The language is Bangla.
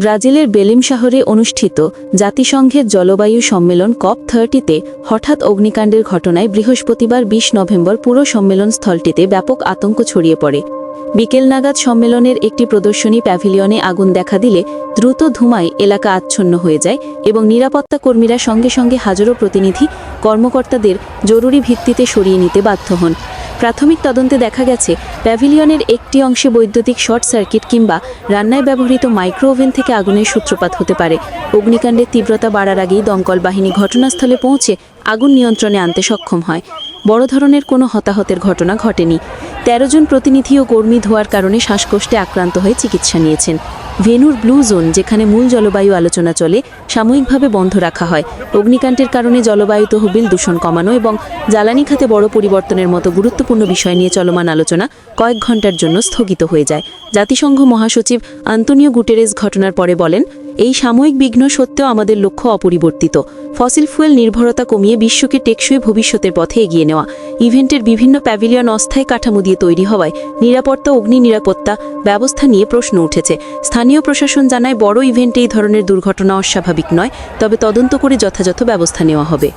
ব্রাজিলের বেলিম শহরে অনুষ্ঠিত জাতিসংঘের জলবায়ু সম্মেলন COP30-তে হঠাৎ অগ্নিকাণ্ডের ঘটনায় বৃহস্পতিবার ২০ নভেম্বর পুরো সম্মেলন স্থলটিতে ব্যাপক আতঙ্ক ছড়িয়ে পড়ে। বিকেল নাগাদ সম্মেলনের একটি প্রদর্শনী প্যাভিলিয়নে আগুন দেখা দিলে দ্রুত ধুমায় এলাকা আচ্ছন্ন হয়ে যায় এবং নিরাপত্তা কর্মীরা সঙ্গে সঙ্গে হাজারো প্রতিনিধি কর্মকর্তাদের জরুরি ভিত্তিতে সরিয়ে নিতে বাধ্য হন। প্রাথমিক তদন্তে দেখা গেছে প্যাভিলিয়নের একটি অংশে বৈদ্যুতিক শর্ট সার্কিট কিংবা রান্নায় ব্যবহৃত মাইক্রো ওভেন থেকে আগুনের সূত্রপাত হতে পারে। অগ্নিকাণ্ডের তীব্রতা বাড়ার আগেই দমকল বাহিনী ঘটনাস্থলে পৌঁছে আগুন নিয়ন্ত্রণে আনতে সক্ষম হয়। বড় ধরনের কোনো হতাহতের ঘটনা ঘটেনি। ১৩ জন প্রতিনিধি ও কর্মী ধোঁয়ার কারণে শ্বাসকষ্টে আক্রান্ত হয়ে চিকিৎসা নিয়েছেন। ভেনুর ব্লু জোন, যেখানে মূল জলবায়ু আলোচনা চলে, সাময়িকভাবে বন্ধ রাখা হয়। অগ্নিকাণ্ডের কারণে জলবায়ু তহবিল, দূষণ কমানো এবং জ্বালানি খাতে বড় পরিবর্তনের মতো গুরুত্বপূর্ণ বিষয় নিয়ে চলমান আলোচনা কয়েক ঘন্টার জন্য স্থগিত হয়ে যায়। জাতিসংঘ মহাসচিব আন্তোনিও গুটেরেস ঘটনার পরে বলেন, এই সাময়িক বিঘ্ন সত্ত্বেও আমাদের লক্ষ্য অপরিবর্তিত: ফসিল ফুয়েল নির্ভরতা কমিয়ে বিশ্বকে টেকসই ভবিষ্যতের পথে এগিয়ে নেওয়া। ইভেন্টের বিভিন্ন প্যাভিলিয়ন অস্থায়ী কাঠামো দিয়ে তৈরি হওয়ায় নিরাপত্তা, অগ্নি নিরাপত্তা ব্যবস্থা নিয়ে প্রশ্ন উঠেছে। স্থানীয় প্রশাসন জানায়, বড় ইভেন্টে এই ধরনের দুর্ঘটনা অস্বাভাবিক নয়, তবে তদন্ত করে যথাযথ ব্যবস্থা নেওয়া হবে।